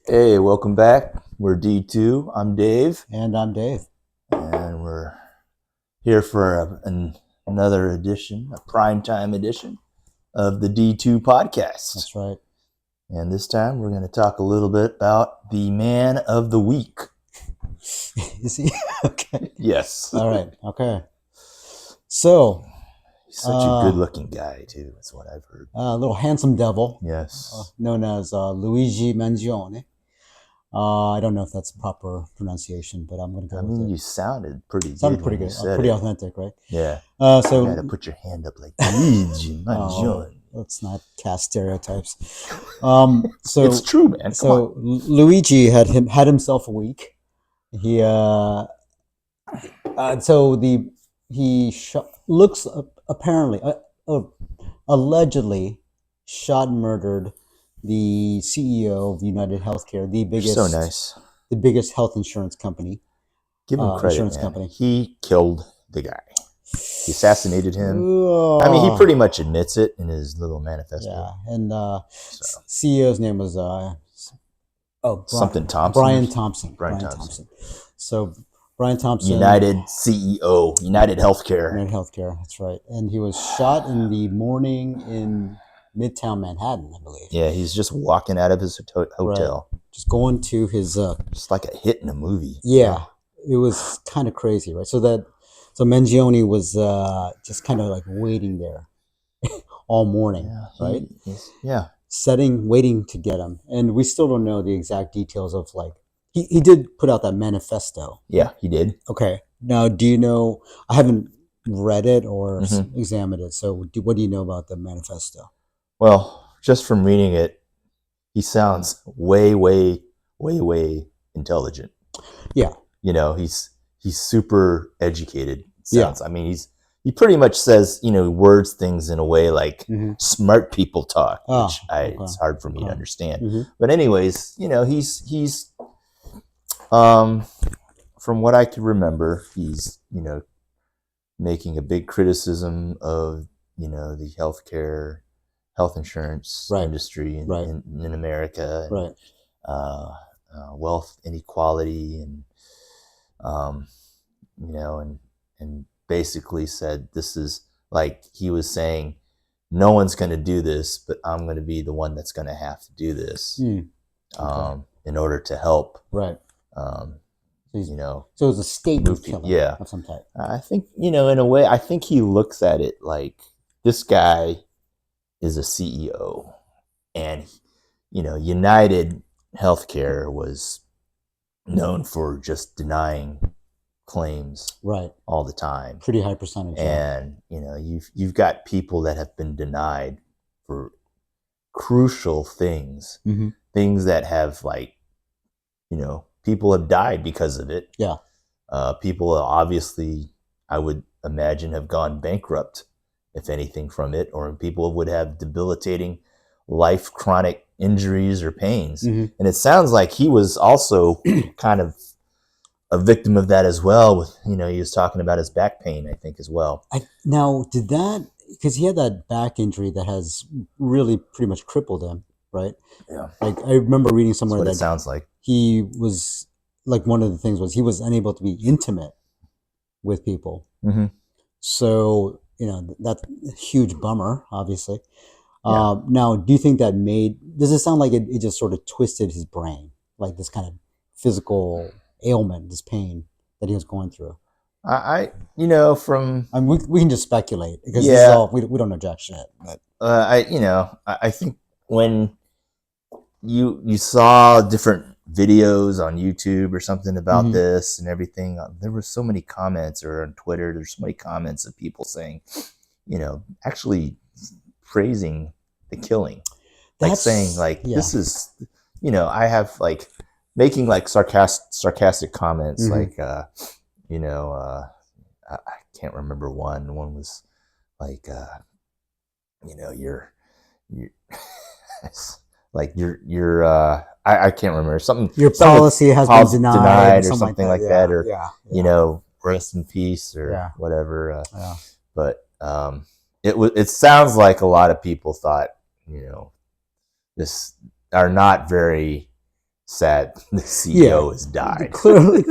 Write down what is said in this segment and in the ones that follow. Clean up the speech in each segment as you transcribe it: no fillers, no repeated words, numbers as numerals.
Hey, welcome back. We're D2. I'm Dave. And I'm Dave. And we're here for another edition, a primetime edition of the D2 podcast. That's right. And this time we're going to talk a little bit about the man of the week. Is he? Okay. Yes. All right. Okay. So, he's such a good looking guy, too. That's what I've heard. A little handsome devil. Yes. Known as Luigi Mangione. I don't know if that's proper pronunciation, but I'm going to go with it. You sounded pretty good. Sounded pretty good. Pretty authentic, right? Yeah. So you got to put your hand up like Luigi Mangione. Let's not cast stereotypes. So it's true, man. Come on. Luigi had himself a week. He looks apparently allegedly shot and murdered the CEO of United Healthcare, the biggest health insurance company. Give him credit, man. Company. He killed the guy. He assassinated him. I mean, he pretty much admits it in his little manifesto. Yeah, and CEO's name was something Thompson. Brian Thompson. Brian Thompson. So Brian Thompson, United CEO, United Healthcare. United Healthcare. That's right. And he was shot in the morning in Midtown Manhattan, I believe. Yeah, he's just walking out of his hotel. Right. Just going to his... just like a hit in a movie. Yeah, it was kind of crazy, right? So Mangione was just kind of like waiting there all morning, right? Waiting to get him. And we still don't know the exact details of like... He did put out that manifesto. Yeah, he did. Okay. Now, do you know... I haven't read it or examined it. So what do you know about the manifesto? Well, just from reading it, he sounds way, way, way, way intelligent. Yeah. You know, he's super educated. Sounds. I mean, he pretty much says, words things in a way like smart people talk, which it's hard for me to understand. But anyways, he's from what I can remember, he's, making a big criticism of, the health insurance industry in America, and, wealth inequality, and and basically said this is like he was saying, no one's going to do this, but I'm going to be the one that's going to have to do this in order to help. Right. So it's a statement killing of some type. I think, in a way, I think he looks at it like this guy is a CEO, and, United Healthcare was known for just denying claims all the time. Pretty high percentage. And, you've got people that have been denied for crucial things, things that have people have died because of it. Yeah. People obviously, I would imagine, have gone bankrupt, if anything, from it, or people would have debilitating life chronic injuries or pains. And it sounds like he was also kind of a victim of that as well. With, he was talking about his back pain, I think, as well. Now, did that, because he had that back injury that has really pretty much crippled him, right? Yeah. Like I remember reading somewhere that it sounds like he was like, one of the things was he was unable to be intimate with people. So, that's a huge bummer, obviously. Now, do you think that does it sound like it just sort of twisted his brain, like this kind of physical ailment, this pain that he was going through? I mean, we can just speculate because this is all, we don't know jack shit. But. I think when you saw different videos on YouTube or something about this and everything, there were so many comments, or on Twitter, there's so many comments of people saying, actually praising the killing, saying this is, I have making sarcastic comments, I can't remember one was you're I can't remember something. Your policy has been denied or something like that, or rest in peace or whatever. But it sounds like a lot of people thought this are not very sad the CEO has died. Clearly,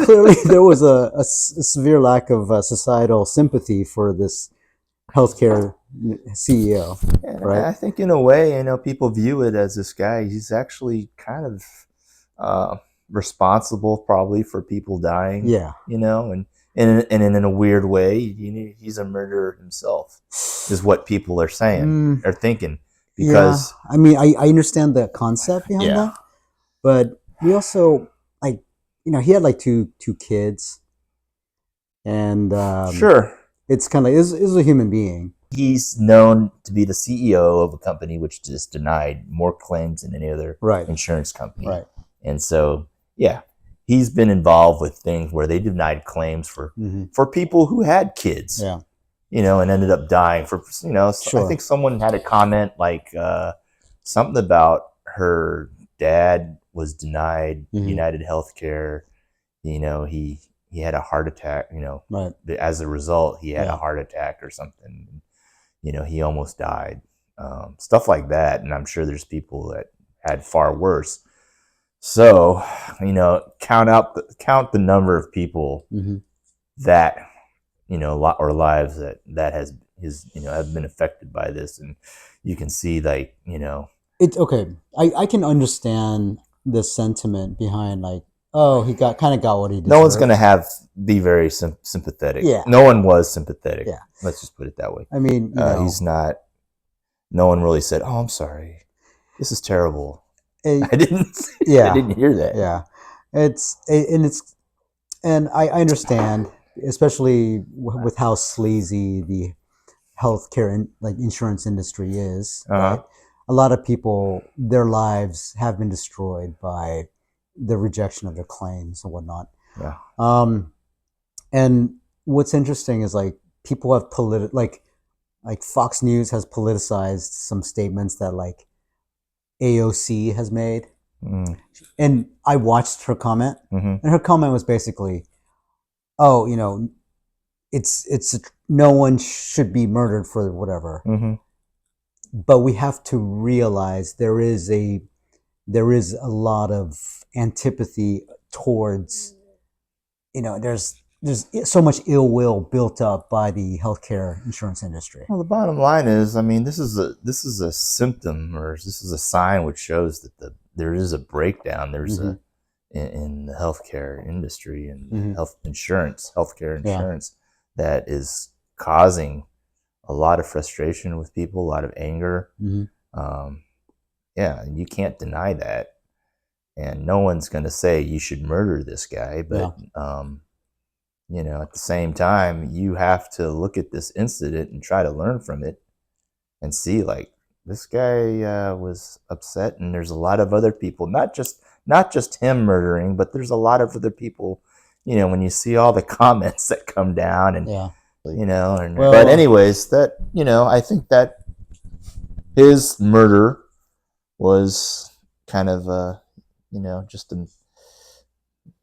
there was a severe lack of societal sympathy for this healthcare CEO, right? I think in a way, people view it as this guy. He's actually kind of responsible, probably, for people dying. Yeah. And in a weird way, he's a murderer himself, is what people are saying or thinking. Because I mean, I understand the concept behind that, but we also he had like two kids, and sure, it's kind of is a human being. He's known to be the CEO of a company which just denied more claims than any other insurance company. Right. And so, he's been involved with things where they denied claims for people who had kids. Yeah. And ended up dying for, Sure. I think someone had a comment like something about her dad was denied United Healthcare. He had a heart attack, right. As a result, he had a heart attack or something. He almost died. Stuff like that. And I'm sure there's people that had far worse. So, count the number of people that, or lives that have been affected by this. And you can see it's okay. I can understand the sentiment behind he got what he deserved. No one's going to be very sympathetic. Yeah. No one was sympathetic. Yeah. Let's just put it that way. I mean, he's not, no one really said, "Oh, I'm sorry. This is terrible." I didn't hear that. Yeah. And I understand, especially with how sleazy the healthcare insurance industry is. Right? A lot of people, their lives have been destroyed by the rejection of their claims and whatnot. Yeah. And what's interesting is people have like Fox News has politicized some statements that AOC has made. And I watched her comment, and her comment was basically, "Oh, it's no one should be murdered for whatever." But we have to realize there is a lot of antipathy towards, there's so much ill will built up by the healthcare insurance industry. Well, the bottom line is, this is a symptom, or this is a sign which shows that there is a breakdown. There's in the healthcare industry and healthcare insurance that is causing a lot of frustration with people, a lot of anger. And you can't deny that. And no one's going to say you should murder this guy, but at the same time, you have to look at this incident and try to learn from it and see this guy was upset, and there's a lot of other people, not just him murdering, but there's a lot of other people, when you see all the comments that come down and but anyways, that I think that his murder was kind of just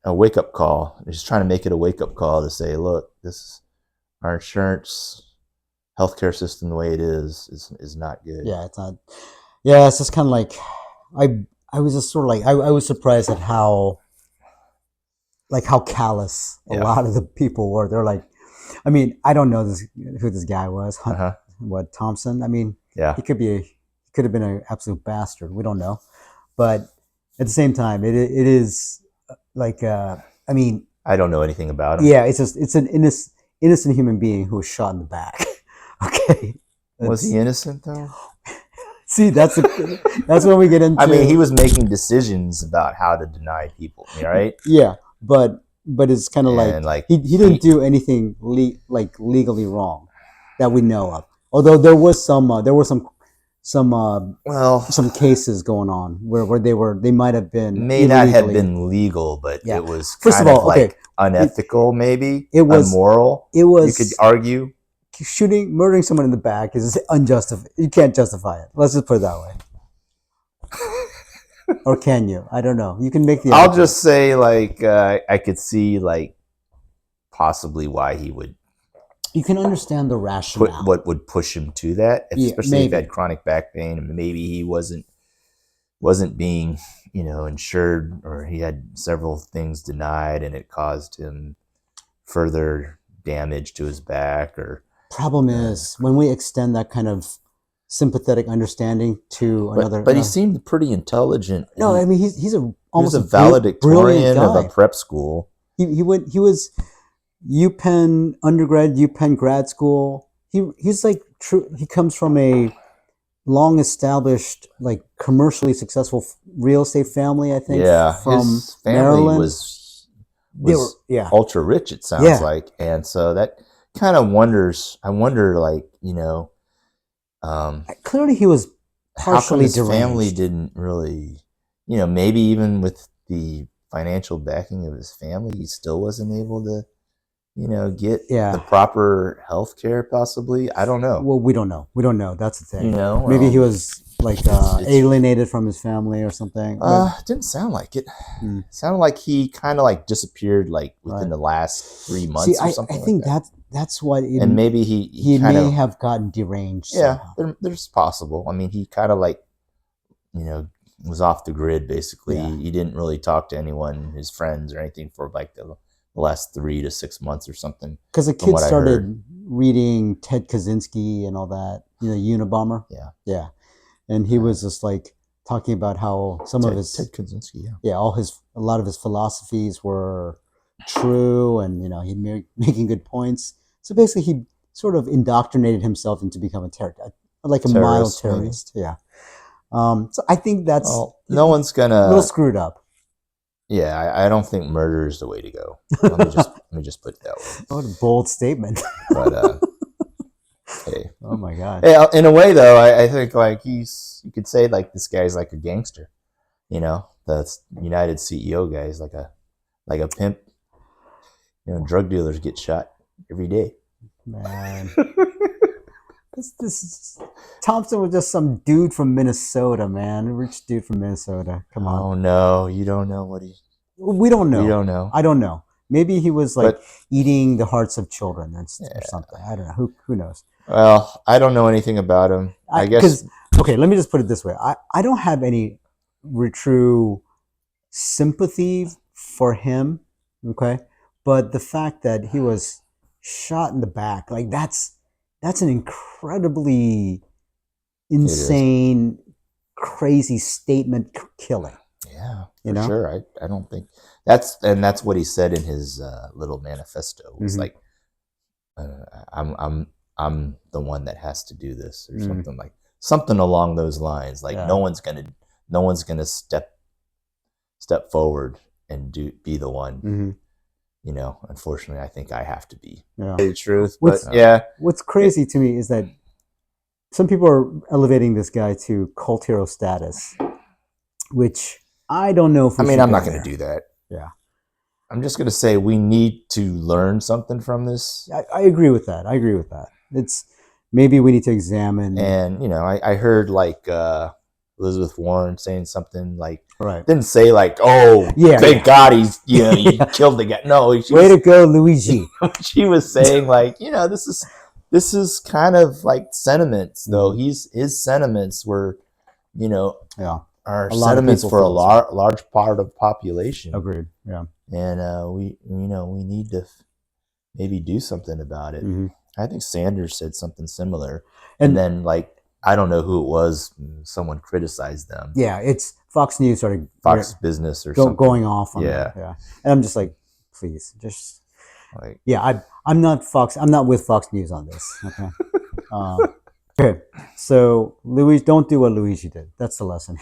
a wake-up call. He's trying to make it a wake-up call to say, look, our insurance healthcare system, the way it is not good. Yeah, it's not. Yeah, it's just kind of I was just sort of I was surprised at how callous a lot of the people were. They're I mean, I don't know who this guy was. What, Thompson? I mean, he could have been an absolute bastard. We don't know, but at the same time, it is I mean, I don't know anything about him. Yeah, it's an innocent human being who was shot in the back. Okay, was he innocent though? See, that's when we get into. I mean, he was making decisions about how to deny people, right? Yeah, but it's kind of he didn't do anything legally wrong that we know of. Although there was some cases going on where they might have been not have been legal, but it was first of all unethical, maybe it was immoral. It was, you could argue, murdering someone in the back is unjustified. You can't justify it. Let's just put it that way. Or can you? I don't know. You can make the. I'll just say I could see possibly why he would. You can understand the rationale. What would push him to that, especially if he had chronic back pain, and maybe he wasn't being insured, or he had several things denied, and it caused him further damage to his back. Or problem is when we extend that kind of sympathetic understanding to another. But he seemed pretty intelligent. No, I mean he's almost a a valedictorian brilliant guy. of a prep school. He was UPenn undergrad, UPenn grad school. He's like true. He comes from a long established, like commercially successful real estate family. I think. Yeah, from his family Maryland. was ultra rich. It sounds Yeah. like, and so that kind of wonders. I wonder, like, clearly he was how come partially his deranged. family didn't really, maybe even with the financial backing of his family, he still wasn't able to, get the proper health care, possibly. I don't know. Well, we don't know. We don't know. That's the thing. Maybe he was like alienated from his family or something. It didn't sound like it. It sounded like he kind of like disappeared like within the last 3 months or something. I think like that's what. And maybe he may have gotten deranged. Yeah, there's possible. I mean, he kind of like, was off the grid basically. Yeah. He didn't really talk to anyone, his friends or anything, for like the last 3 to 6 months or something. Because the kid started reading Ted Kaczynski and all that, Unabomber. Yeah. And he was just like talking about how some of his Ted Kaczynski, a lot of his philosophies were true, and he making good points. So basically, he sort of indoctrinated himself into becoming a mild terrorist. Maybe. Yeah. So I think that's no one's gonna a little screwed up. Yeah, I don't think murder is the way to go. Let me just put it that way. What a bold statement. But hey. Oh my God. Hey, in a way though, I think like you could say like this guy's like a gangster. The United CEO guy is like a pimp. Drug dealers get shot every day. Man. This Thompson was just some dude from Minnesota, man. A rich dude from Minnesota. Come on. Oh no, you don't know what he. We don't know. We don't know. I don't know. Maybe he was like eating the hearts of children or something. I don't know. Who knows? Well, I don't know anything about him. I guess. Okay, let me just put it this way. I don't have any true sympathy for him. Okay, but the fact that he was shot in the back, like that's an incredibly insane, crazy statement killing. Yeah, for sure. I don't think that's what he said in his little manifesto. It was like, I'm the one that has to do this, or something along those lines. Like no one's gonna step forward and be the one. Unfortunately, I think I have to be the truth. What's crazy to me is that some people are elevating this guy to cult hero status, which I don't know if I'm not going to do that. Yeah. I'm just going to say we need to learn something from this. I agree with that. It's maybe we need to examine. And, I heard like Elizabeth Warren saying something like, right. Didn't say like, oh, thank God he's, he killed the guy. No. Way to go, Luigi. She was saying like, this is kind of like sentiments though. His sentiments were, are sentiments for a large part of the population. Agreed. Yeah. And we need to maybe do something about it. Mm-hmm. I think Sanders said something similar, and then like I don't know who it was. Someone criticized them. Yeah, it's Fox News started Fox Business or something going off on that. Yeah, and I'm just like, please, just like I'm not Fox. I'm not with Fox News on this. Okay. Okay. So Luigi, don't do what Luigi did. That's the lesson.